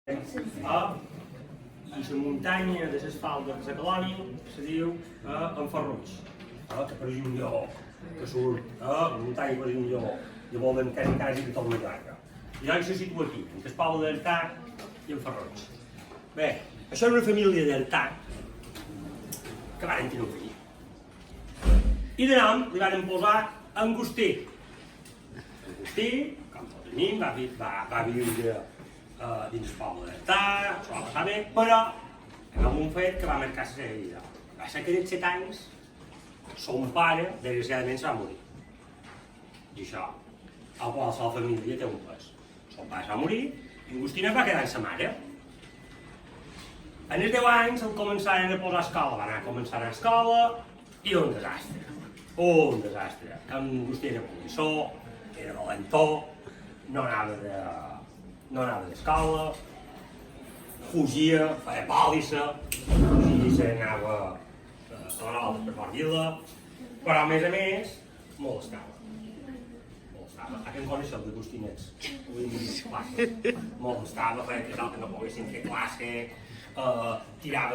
I la muntanya de les faldes de la colònia se diu Enferruig, que pareix un lleó, que surt la muntanya pareix un lleó, i volen quasi que torna llarga. I jo se situa aquí, entre el poble d'Artà i Enferruig. Bé, això era una família d'Artà que varen tenir un fill. I de nom li varen posar Angustí. Angustí, com tots tenim, va viure dins el poble d'Artà, s'ho va passar bé, però amb un fet que va marcar la seva vida. Va ser que dels 7 anys, son pare, desgraciadament, se va morir. I això, a qualsevol família té un pes. Son pare se va morir i Agustina va quedar amb sa mare. En els 10 anys el començaren a posar a escola, va anar a començar a escola i un desastre. Un desastre. Agustí era polissó, era valentó, no anava d'escola, fugia, feia pòlissa, i anava a la volta per fora vila, però a més, molestava. A que em coneixeu d'Agustinets? Molestava, feia que no poguessin fer classe, tirava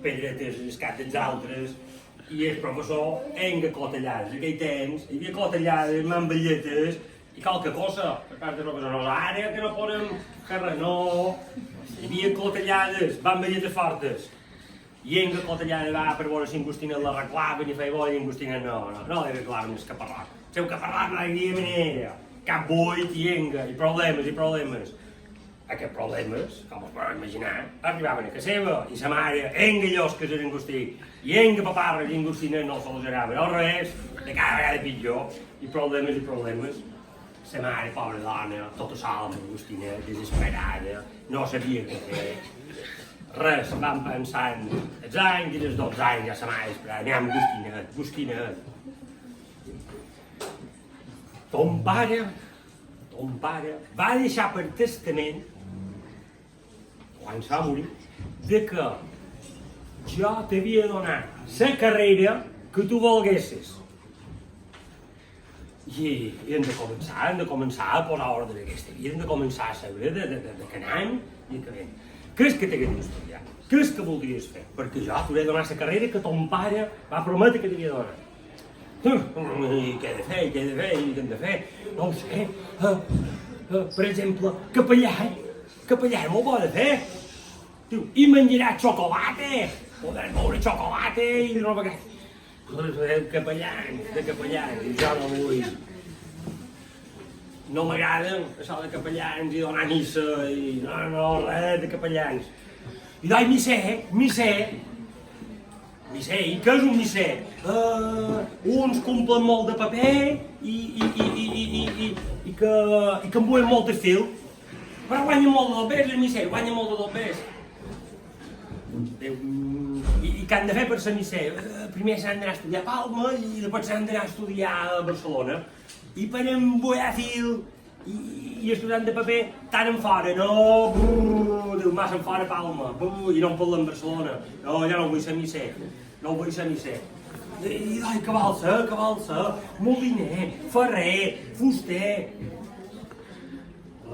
pedretes al cap dels altres, i el professor enga clotellades. En aquell temps hi havia clotellades, mamballetes, i qualque cosa, per part del professor, ara que no podem fer res, no. Hi havia clotellades, mamballetes fortes, i enga clotellada va per veure si Agustina l'arreglaven i feia bo, i Agustina no li arreglaven el caparrot. El seu caparrot no hi havia manera, cap buit i enga, i problemes. Aquests problemes, com us podeu imaginar, arribaven a casa seva i sa mare, enga llosques a Agustí, i enga paparres i Agustina no el solucionaven. Al revés, de cada vegada pitjor, i problemes. Sa mare, pobra dona, tota sola amb Agustina, desesperada, no sabia què fer. Res, van pensant, els anys i els 12 anys, ja sa mare esperava, anem, Agustina. Ton pare va deixar per testament, quan s'ha morir, que jo t'havia donat la carrera que tu volguessis. I hem de començar a posar ordre en aquesta vida, hem de començar a saber de què anem i de què anem. Què és que t'hauries d'estudiar? Què és que voldries fer? Perquè jo t'hauré donat la carrera que ton pare va prometre que t'havia donat. I què he de fer? No ho sé. Per exemple, capellà molt bo de fer. I menjarà xocolata, podràs veure xocolata i roba que... De capellans, i jo no vull. No m'agraden això de capellans i donar missa i res de capellans. I doncs misser. I què és un misser? Uns complen molt de paper i que embuen molt de fil. Però guanyen molt de dobbers, el misser, guanyen molt de dobbers. I què han de fer per ser misser? Primer s'han d'anar a estudiar a Palma i després s'han d'anar a estudiar a Barcelona. I per embullar fil i estudiant de paper tan en fora, diu massa en fora a Palma, i no em parlen a Barcelona. No, jo no vull ser misser, I què vol ser? Moliner, ferrer, fuster...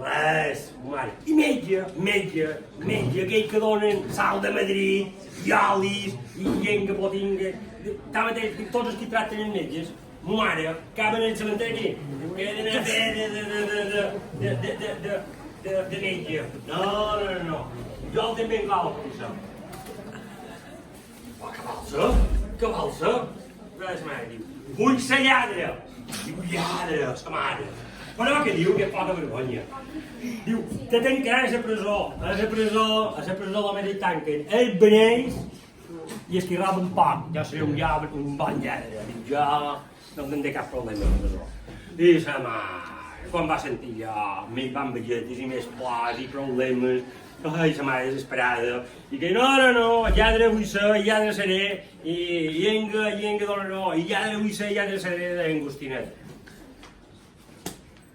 Res, mare. I metge, aquell que donen sal de Madrid, i olis, i llenga, potinga... Tanmateix, tots els que tracten els metges, mare, acaben al cementeri, queden a fer de metge. No. Jo també en cal, per això. Què vol ser? Res, mare, diu, vull ser lladre. Diu, lladre, sa mare. Però què diu? Que poca vergonya. Diu, te tancaran a la presó. A la presó de Madrid tanquen els benells i els que roben poc. Jo seré un bon lladre. Diu, jo no tindré cap problema a la presó. I sa mare, quan va sentir jo, més bamballetes i més plors i problemes, ai, sa mare desesperada, i que no, lladre vull ser, lladre seré, i enga, no, i lladre vull ser, lladre seré d'Agustinet.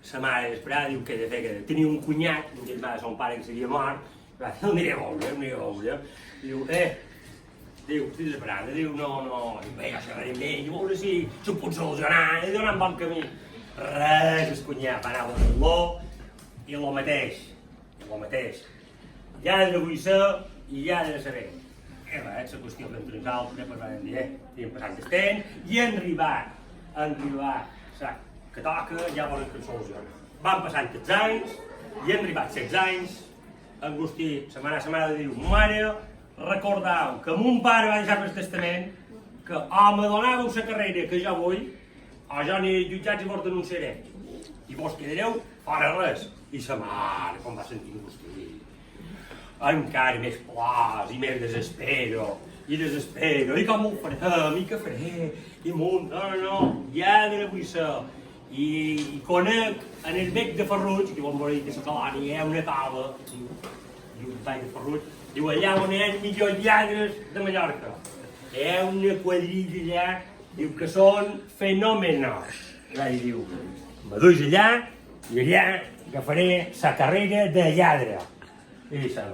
Sa mare desesperada diu que he de fer, que tenia un cunyat, un germà de son pare que s'havia mort, el aniré a veure. Diu, estic desesperada, diu, no, bé, jo sabré amb ell, a veure si s'ho pot solucionar, he d'anar en bon camí. Res, el cunyat va anar a Barceló, i el mateix, lladre vull ser i lladre seré. La qüestió que entre nosaltres parlàvem dir, i passant el temps, i en arribar, saps, que toca, ja volen que solucioni. Van passant els anys, i han arribat 16 anys, Agustí, setmana a setmana, diu, mare, recordeu que mon pare va deixar per testament que o me donàveu la carrera que jo vull, o jo aniré jutjats i vos denunciaré. I vos quedareu fora res. I sa mare, com va sentir Agustí, encara més plors i més desespero, i com ho farem, i què faré, i munt, no, lladre vull ser. I conec en el bec de Ferruig, que vam veure que a la colònia hi ha una cova, diu el bec de Ferruig, diu allà on hi ha els millors lladres de Mallorca. Hi ha una quadrilla allà, diu que són fenòmenos. I diu, me duis allà i allà agafaré la carrera de lladre. I sa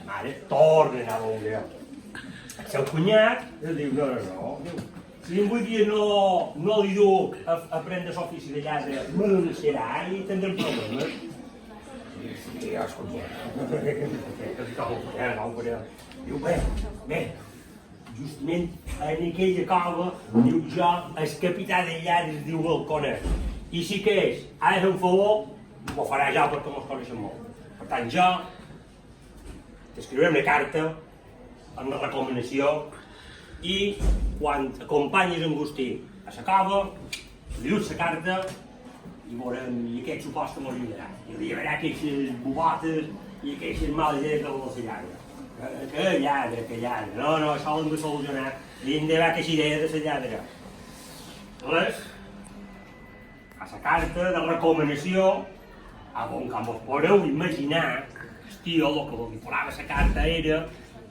mare torna a anar a veure. El seu cunyat diu, no, si un dia no li duc a prendre l'ofici de lladre, me denunciarà i tindrem problemes. Sí, escolta, diu, bé, justament en aquella cova, diu jo, el capità de lladres, diu el conec. I si que és, ha de fer un favor, m'ho farà jo perquè mos coneixen molt. Per tant, jo t'escriuré una carta amb la recomanació i quan acompanyis en Agustí a la cova, li dius la carta i veurem, i aquest supost que m'ho ajudarà. I li haurà aquestes bobotes i aquestes males idees de la lladre. Que lladre, no, això l'hem de solucionar. Li hem de veure aquesta idea de la lladre. Res, a la carta de recomanació, com us podeu imaginar, el tio, el que li posava la carta era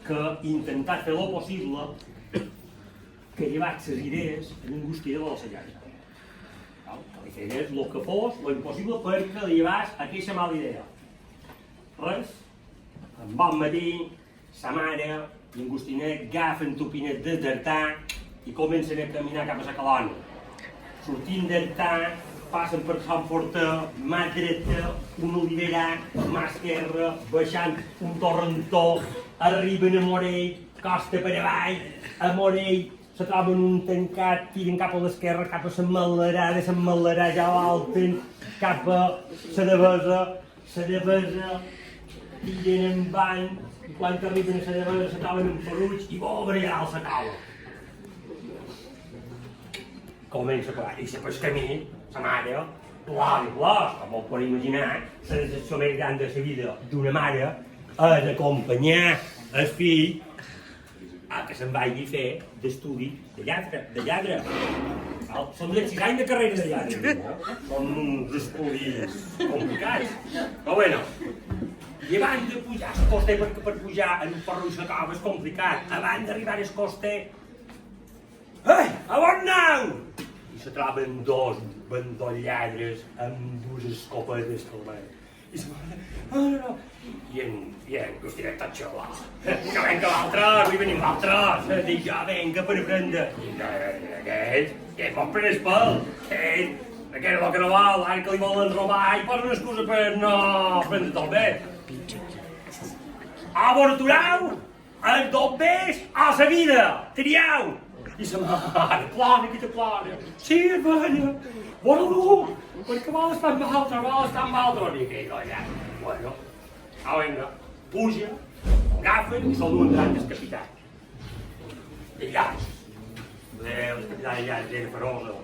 que intentar fer el possible que llevat les idees en Agustí de la lladre. Que li fes el que fos, lo impossible perquè li llevàs aquesta mala idea. Res, en bon matí, sa mare i en Agustinet agafen topinet de d'Artà i comencen a caminar cap a la colònia. Sortint d'Artà, passen per Sant Fortà, mà dreta, un oliverar, mà esquerra, baixant un torrentó, arriben a Morell, costa per avall, a Morell, se troben un tancat, tiren cap a l'esquerra, cap a Sant Mallarà ja l'alten, cap a la Devesa, tiren en van, i quan arriben a la Devesa se troben en Ferruig i obren allà la cova. Comença a clar, i se pel camí, sa mare, plors, com ho podeu imaginar, la decepció més gran de la vida d'una mare és acompanyar el fill a que se'n vagi a fer d'estudi de lladre. Són 6 anys de carrera de lladre, són uns estudis complicats. Però bueno, i abans de pujar el coster, perquè per pujar en un Ferruig la cova és complicat, abans d'arribar al coster, a on aneu? I se troben dos lladres amb dues escopetes calmades. I se no. I en Agustinet tot xalà. Que venga l'altre, avui venim l'altre. Dic jo, venga per aprendre. I aquell pot prendre el pèl. Aquell és el que no val, ara que li volen robar i posa una excusa per no prendre-te'l bé. A vos atureu, els dos bés a la vida, trieu. I sa mare, plora, que te plora. Sí, vella, vol-lo, perquè vol estar amb altre. I aquell allà, bueno, vinga, puja, agafen i se'l duen davant del capità. I allà, el capità allà era ferosa.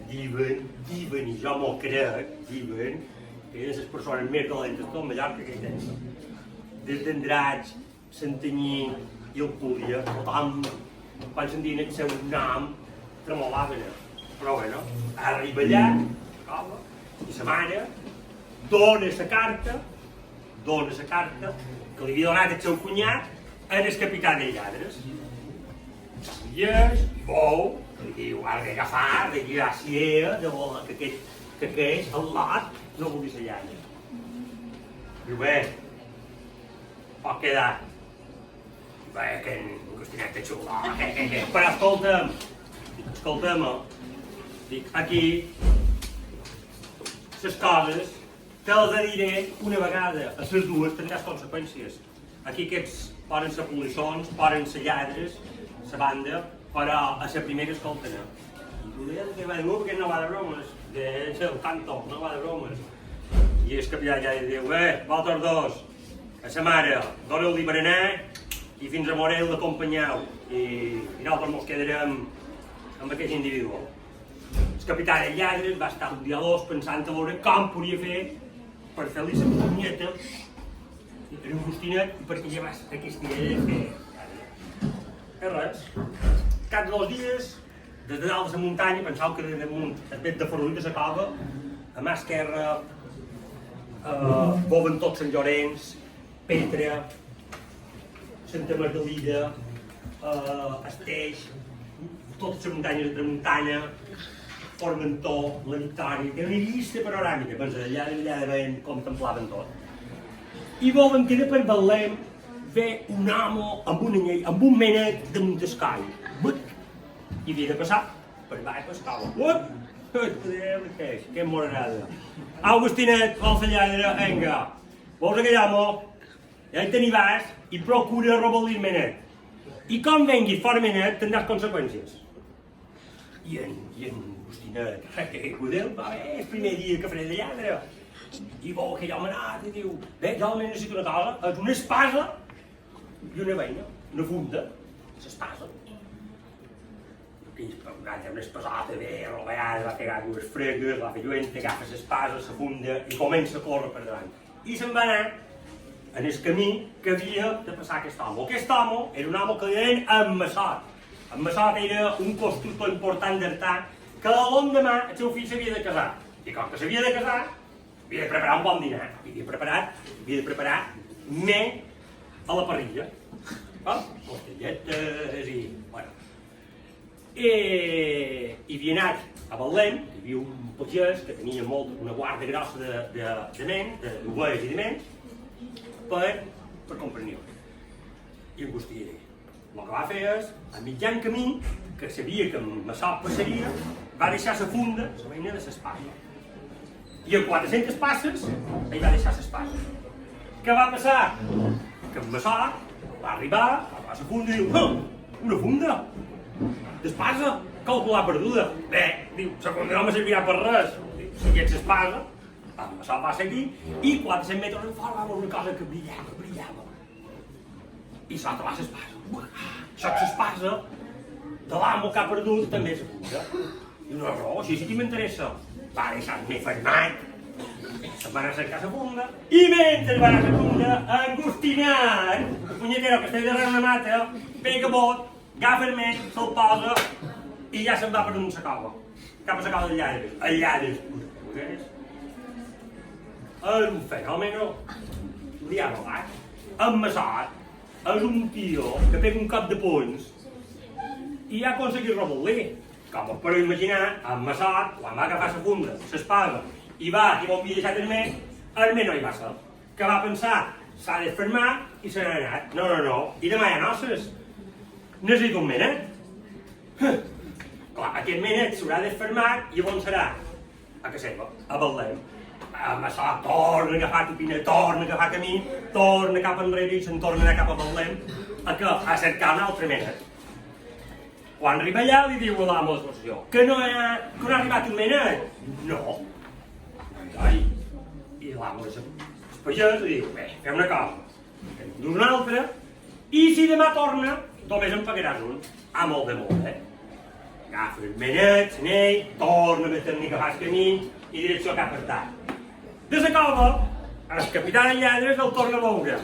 Diuen, i jo m'ho crec, diuen, que eren les persones més dolentes de tot Mallorca que hi tenen. Des d'Andratx, Santanyí i el Púdia, tothom, quan sentien el seu nom, tremolaven. Però bueno, arriba allà, i sa mare dona la carta que li havia donat el seu cunyat en el capità de lladres. I veu, li diu, ha d'agafar, de lligar si era, que és el lot, no vulgui ser lladre. Diu, bé, pot quedar. Bé, que en Agustinet té xulà, però escolta'm, dic, aquí, les coses te'ls diré una vegada, a les dues tindràs conseqüències. Aquí aquests poden ser polissons, poden ser lladres, la banda, però a la primera escolten. Que va de nu, perquè no va de bromes, del canto, no va de bromes. I el capità ja diu, bé, vosaltres dos, a sa mare, doneu-li berenar i fins a morir l'acompanyeu. I nosaltres ens quedarem amb aquest individu. El capità de lladres va estar un dia o dos pensant a veure com podia fer per fer-li la punyeta a en Agustinet i perquè llevés aquesta idea de fer. Res. Cap de 2 dies, des de dalt de la muntanya, pensau que de damunt es ve de Ferrolí de la cova, a mà esquerra volen tots Sant Llorenç, Petra, Santa Margalida, Esteix, totes les muntanyes de Tramuntana, Formentor, la Victòria, té una llista panoràmica, doncs allà de veient contemplaven tot. I volen que de per Betlem ve un home amb un anyell, amb un menet de Montescai. I havia de passar per baix pescava. Què m'agrada. Agustinet, vols la lladre, vinga. Vols aquell home? Ja hi teni vas i procura robar-li el menet. I com vengui fora menet tindràs conseqüències. I en Agustinet, podeu, és el primer dia que faré de lladre. I vol aquell home anat i diu, bé, jo almenys necessito una cosa, és una espasa i una beina, una funda, l'espasa. Una espasota bé, robada, va pegar dues fregues, va fer lluenta, agafa l'espasa, la funda i comença a córrer per davant. I se'n va anar en el camí que havia de passar aquest home. Aquest home era un home que li deien en Massot. En Massot era un constructor important d'Artà que l'endemà el seu fill s'havia de casar. I com que s'havia de casar, havia de preparar un bon dinar. Havia de preparar més a la parrilla. Costelletes i... bueno. I havia anat a Betlem, hi havia un pagès que tenia una guarda grossa d'ovelles i de ments, per comprar-ne. I Agustí, el que va fer és, a mitjan camí, que sabia que en Massot passaria, va deixar la funda, la veïna de l'espasa. I en 400 passes, ell va deixar l'espasa. Què va passar? Que en Massot va arribar a la funda i diu, una funda? D'espasa? Calcular perduda. Bé, diu, la funda no me servirà per res. Si ets espasa, en Massot va seguir i 400 metres en fora va veure una cosa que brillava. I s'ha trobat l'espasa. Això és l'espasa de l'amo que ha perdut també és la funda. I una raó, així sí que m'interessa. Va deixar-me fermat. Se'n va anar a cercar la funda. I mentre va anar a la funda, Agustinat, el punyetero que estava darrere una mata, pega bot, agafa el ment, se'l posa i ja se'n va per damunt la cova. Cap a la cova del lladres. El lladres, és un fenòmeno. Li ha robat. En Massot és un tio que pega un cop de punys i ha aconseguit robar-li. Com us podeu imaginar, en Massot, quan va agafar la funda, l'espasa, i va, i on havia deixat el men no hi va ser. Que va pensar, s'ha desfermat i se n'ha anat. No, i demà hi ha noces. Necessito un menet. Clar, aquest menet s'haurà desfermat i on serà? A casa seva, a Betlem. En Massot torna a agafar tupina, torna a agafar camí, torna cap enrere i se'n torna a anar cap a Betlem a cercar un altre menet. Quan arriba allà li diu a l'amo de la possessió que no ha arribat un menet. No. I l'amo de el pagès li diu, bé, fem una cosa, que en dus una altra i si demà torna, només em pagaràs un. Molt de molt, Agafa el menet, s'anell, torna a tenir que fas camí i direcció cap a Artà. De la cova, el capità de lladres el torna a veure.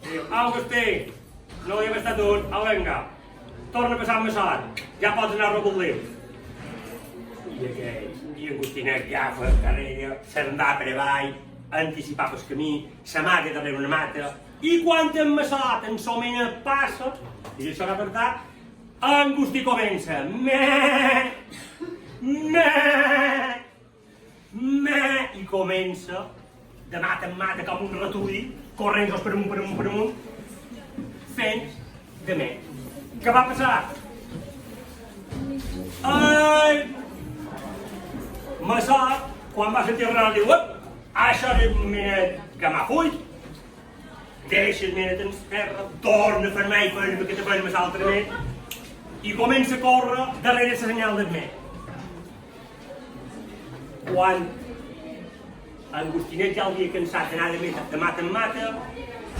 Diu, Agustí, no hi hem estat un, vinga. Torna a passar amb Massot, ja pots anar a robar-li. I Agustinet agafa, darrere, se'n va per avall, anticipava el camí, s'amaga darrere una mata, i quan en Massot en somena passa, i això que per tant, Agustí comença, i comença, de mata en mata, com un ratolí, corrent per amunt, fent de me. Què va passar? Massot quan va sentir el Renal, diu, això és mena que m'ha fuit, deixa mena en terra, torna a fer-me i fer-me que te fer-me l'altrament, i comença a córrer darrere la senyal del me. Quan Agustinet ja el havia cansat d'anar de mata en mata,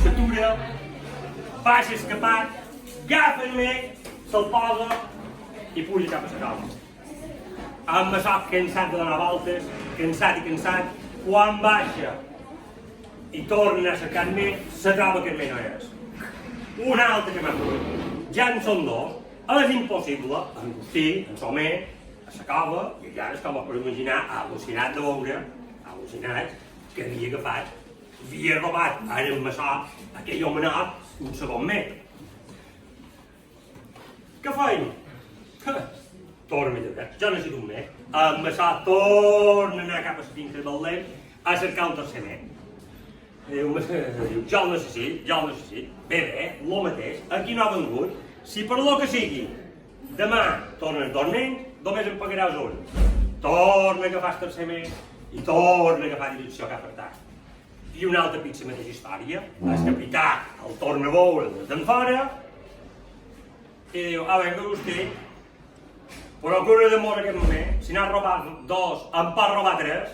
s'atura, baixa escapat, agafa el me, se'l posa i puja cap a la cala. Amb això cansat de donar voltes, cansat, quan baixa i torna a cercar el me, se troba que el me no és. Un altre que m'ha fuit. Ja en són dos. És impossible, Agustí, en Somer, a la cova, i allà és com es pot imaginar, al·lucinat de veure, al·lucinat, que havia robat a en Massó, aquell homenot, un segon metro. Què feim? Torna a llogar, jo necessito un mes. En Massó torna a anar cap a la finca del Lem a cercar un tercer mes. Diu, jo el necessito. Bé, el mateix, aquí no ha vengut. Si per lo que sigui, demà tornes dormint, només em pagaràs un. Torna a agafar el tercer mes i torna a agafar direcció cap a tard. I una altra pitja mateixa història, el capità el torna a veure des d'en fora i diu, venga vostè, procura de moure aquest moment, si n'has robat dos, en pot robar tres.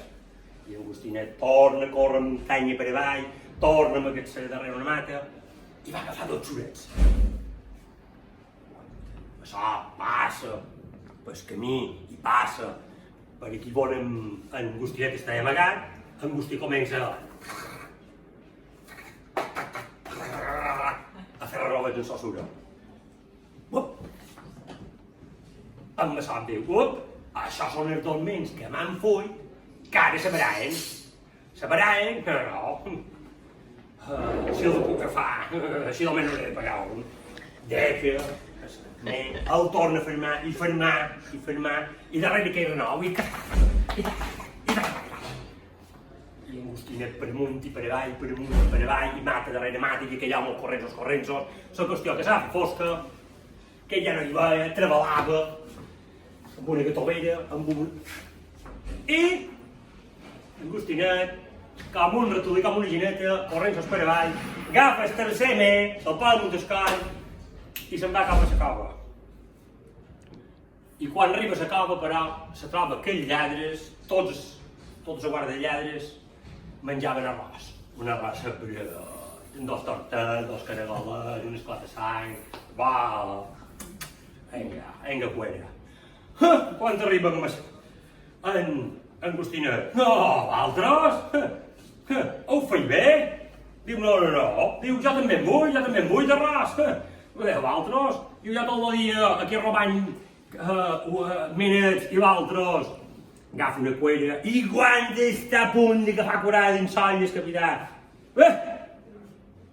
I Agustinet torna a córrer amb canya per avall, torna amb aquest ser darrere una mata i va agafar dos xurets. Això passa pel camí i passa per aquí on en Agustinet està amagat, Agustí comença a fer roba en sossura. En Massó em diu, això són els dolmens que m'han fuit, que ara sabran. Sabran, però no. Si els puc agafar, si almenys no l'he de pagar un. Deixa, el torna a fermar, i darrere que era nou, i Agustinet per amunt i per avall, i mata darrere mata, i aquell home els correntsos, la qüestió que s'ha fet fosca, que ja no hi veia, trebalava, amb una gatovera, amb un... I Agustinet, com un ratolí, com una gineta, corrents per avall, agafa el tercer me, se'l posa en un escoll i se'n va cap a la cova. I quan arriba a la cova, però, se troba que els lladres, tots la guarda de lladres, menjaven arròs. Un arròs amb dos tortes, dos caragoles, un esclat de sang, va... Venga, fuera. Quan arriba en Agustinet? No, altres? Ho feia bé? Diu, no. Diu, jo també en vull d'arròs. Altres? Diu, jo tot el dia aquí robant minets i l'altres. Agafa una cuera i quan està a punt de agafar curada d'insòlies, capità.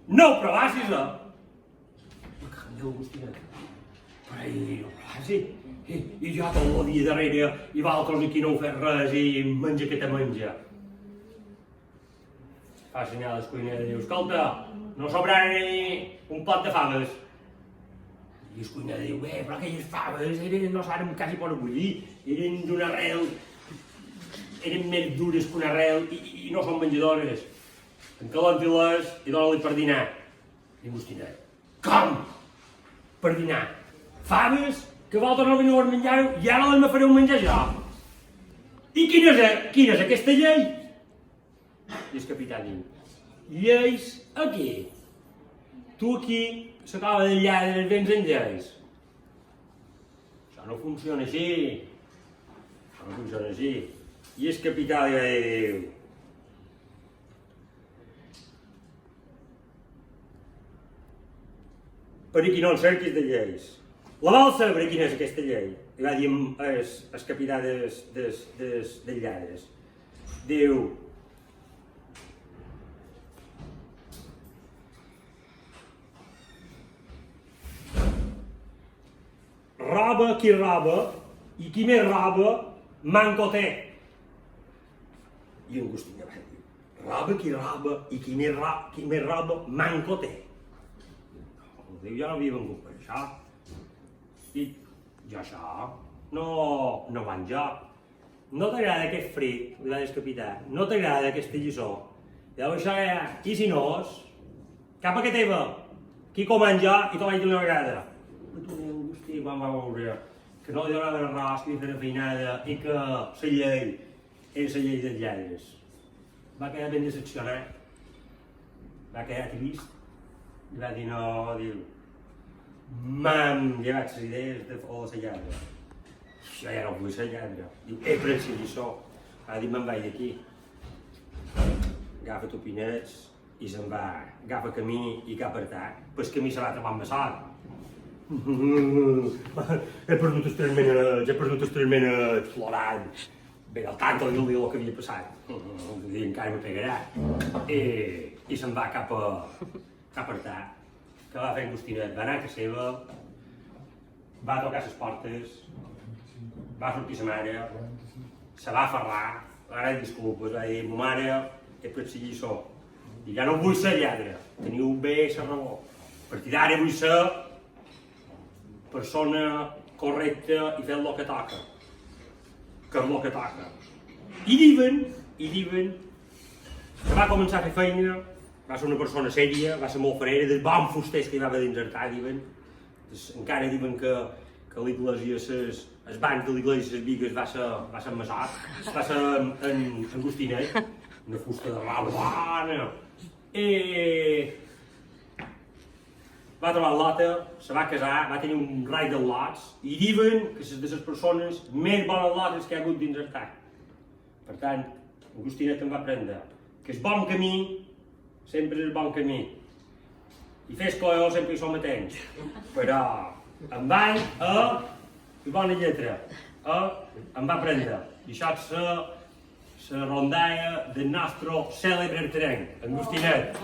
No ho provassis, no? Diu Agustinet. Però no ho provassis. I jo tot el dia darrere i l'altres aquí no ho fes res i menja que te menja. Fa senyal al cuiner i diu, escolta, no sobrarà ni un plat de faves. I el cuiner diu, però aquelles faves no saben quasi per bullir, eren d'una arrel, eren més dures que una arrel i no són menjadores. Encalenta-les i dona-li per dinar. I Agustinet, com? Per dinar? Faves? Que vosaltres no veniu a menjar-ho i ara les me fareu menjar jo. I quina és aquesta llei? I el capità diu, lleis aquí. Tu aquí, a la cova del lladre, vens en lleis. Això no funciona així. I el capità diu, per aquí no en cerquis de lleis. La vol saber quina és aquesta llei? Li va dir el capità dels lladres. Diu, roba qui roba i qui més roba manco té. I Agustí va dir, roba qui roba i qui més roba manco té. Diu, jo no havia vengut per això. I jo això no va en joc. no t'agrada aquest frit, li va dir el capità, no t'agrada aquesta lliçó. Llavors això ja, i si no és, cap a que teva, qui comand jo i t'ho vaig dir una vegada. L'Agustí quan va veure que no li donava l'arròs, que li feia feinada i que la llei era la llei dels lladres. Va quedar ben decepcionat, va quedar trist i va dir no, diu, m'han llevat les idees de la lladra. Jo ja no vull ser lladre. Diu, he pres la lliçó. Ha dit, me'n vaig d'aquí. Agafa topinets i se'n va. Agafa camí i cap per tard. Pues camí se va trobar amb sort. He perdut els 3 menets, plorant. Ben al tanto del dia que havia passat. Encara me pegarà. I se'n va cap per tard. Que va fer Agustinet? Va anar a casa seva, va tocar les portes, va sortir sa mare, se va aferrar, va demanar disculpes, va dir, ma mare, he pres la lliçó, i ja no vull ser lladre, teniu bé la raó. A partir d'ara vull ser persona correcta i fer el que toca, que és el que toca. I diuen, que va començar a fer feina, va ser una persona sèria, va ser molt farera, dels bons fusters que hi va haver d'insertar, diuen. Encara diuen que l'església, els bancs de l'església, les bigues, va ser masot, va ser en Agustinet, una fusta de roba bona. Va trobar l'Ota, se va casar, va tenir un rai de lots, i diuen que és de les persones més bones lotes que ha hagut d'insertar. Per tant, Agustinet en va aprendre que el bon camí sempre és el bon camí. I fes coeu sempre hi som atents. Però en van i bona lletra. En va prendre. I això és la rondalla del nostre cèlebre terreny, Agustinet.